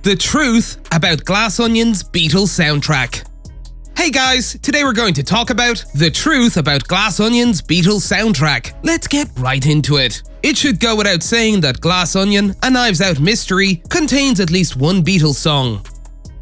The truth about Glass Onion's Beatles soundtrack. Hey guys, today we're going to talk about the truth about Glass Onion's Beatles soundtrack. Let's get right into it. It should go without saying that Glass Onion, a Knives Out mystery, contains at least one Beatles song.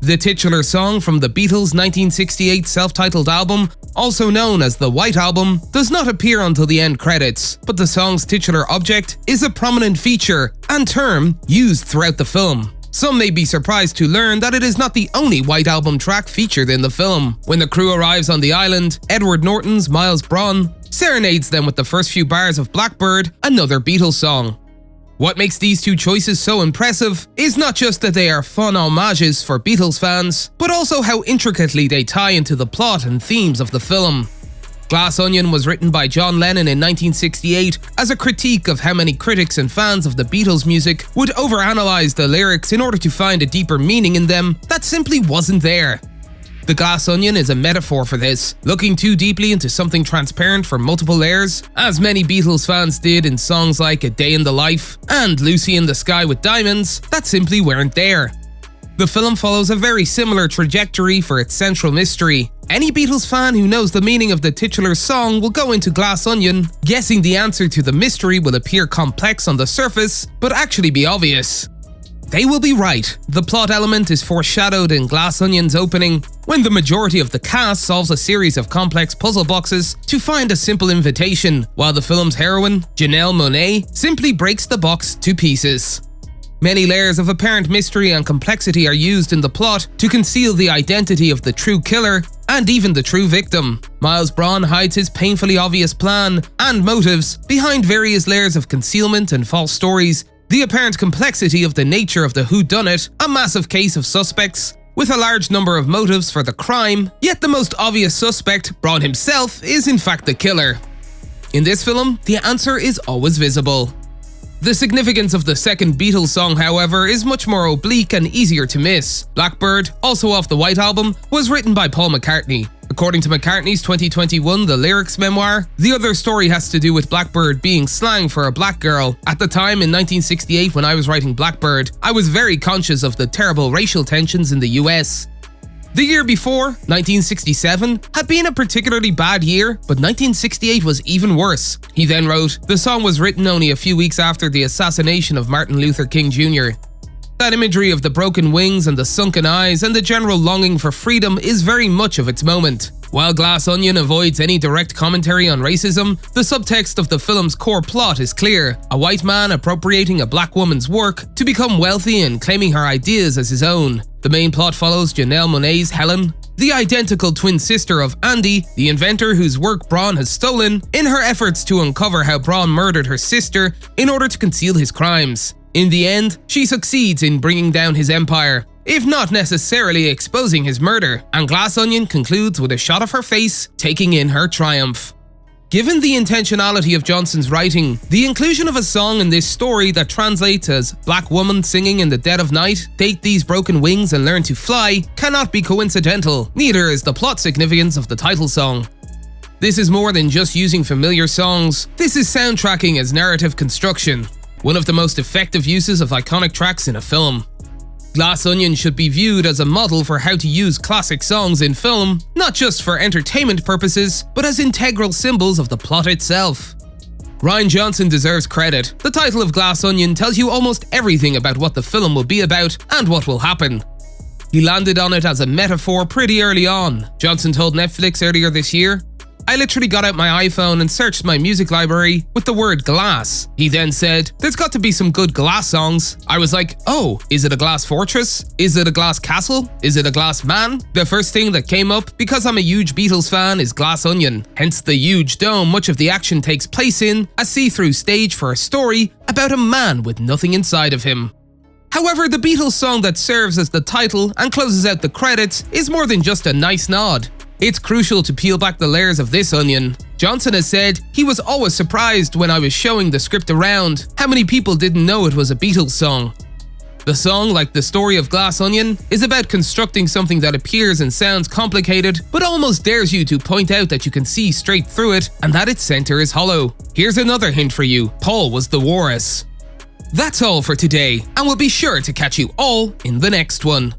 The titular song from the Beatles' 1968 self-titled album, also known as the White Album, does not appear until the end credits, but the song's titular object is a prominent feature and term used throughout the film. Some may be surprised to learn that it is not the only White Album track featured in the film. When the crew arrives on the island, Edward Norton's Miles Braun serenades them with the first few bars of Blackbird, another Beatles song. What makes these two choices so impressive is not just that they are fun homages for Beatles fans, but also how intricately they tie into the plot and themes of the film. Glass Onion was written by John Lennon in 1968 as a critique of how many critics and fans of the Beatles' music would overanalyze the lyrics in order to find a deeper meaning in them that simply wasn't there. The Glass Onion is a metaphor for this, looking too deeply into something transparent for multiple layers, as many Beatles fans did in songs like A Day in the Life and Lucy in the Sky with Diamonds that simply weren't there. The film follows a very similar trajectory for its central mystery. Any Beatles fan who knows the meaning of the titular song will go into Glass Onion, guessing the answer to the mystery will appear complex on the surface, but actually be obvious. They will be right. The plot element is foreshadowed in Glass Onion's opening, when the majority of the cast solves a series of complex puzzle boxes to find a simple invitation, while the film's heroine, Janelle Monáe, simply breaks the box to pieces. Many layers of apparent mystery and complexity are used in the plot to conceal the identity of the true killer and even the true victim. Miles Braun hides his painfully obvious plan and motives behind various layers of concealment and false stories. The apparent complexity of the nature of the whodunit, a massive case of suspects, with a large number of motives for the crime, yet the most obvious suspect, Braun himself, is in fact the killer. In this film, the answer is always visible. The significance of the second Beatles song, however, is much more oblique and easier to miss. Blackbird, also off the White Album, was written by Paul McCartney. According to McCartney's 2021 The Lyrics memoir, the other story has to do with Blackbird being slang for a black girl. At the time, in 1968, when I was writing Blackbird, I was very conscious of the terrible racial tensions in the US. The year before, 1967, had been a particularly bad year, but 1968 was even worse. He then wrote, "The song was written only a few weeks after the assassination of Martin Luther King Jr. That imagery of the broken wings and the sunken eyes and the general longing for freedom is very much of its moment." While Glass Onion avoids any direct commentary on racism, the subtext of the film's core plot is clear: a white man appropriating a black woman's work to become wealthy and claiming her ideas as his own. The main plot follows Janelle Monáe's Helen, the identical twin sister of Andy, the inventor whose work Braun has stolen, in her efforts to uncover how Braun murdered her sister in order to conceal his crimes. In the end, she succeeds in bringing down his empire, if not necessarily exposing his murder, and Glass Onion concludes with a shot of her face, taking in her triumph. Given the intentionality of Johnson's writing, the inclusion of a song in this story that translates as "Black woman singing in the dead of night, take these broken wings and learn to fly" cannot be coincidental, neither is the plot significance of the title song. This is more than just using familiar songs, this is soundtracking as narrative construction, one of the most effective uses of iconic tracks in a film. Glass Onion should be viewed as a model for how to use classic songs in film, not just for entertainment purposes, but as integral symbols of the plot itself. Rian Johnson deserves credit. The title of Glass Onion tells you almost everything about what the film will be about and what will happen. He landed on it as a metaphor pretty early on. Johnson told Netflix earlier this year, "I literally got out my iPhone and searched my music library with the word glass." He then said, "There's got to be some good glass songs." I was like, oh, is it a glass fortress? Is it a glass castle? Is it a glass man? The first thing that came up, because I'm a huge Beatles fan, is Glass Onion. Hence the huge dome much of the action takes place in, a see-through stage for a story about a man with nothing inside of him. However, the Beatles song that serves as the title and closes out the credits is more than just a nice nod. It's crucial to peel back the layers of this onion. Johnson has said he was always surprised when I was showing the script around how many people didn't know it was a Beatles song. The song, like the story of Glass Onion, is about constructing something that appears and sounds complicated, but almost dares you to point out that you can see straight through it and that its center is hollow. Here's another hint for you: Paul was the walrus. That's all for today, and we'll be sure to catch you all in the next one.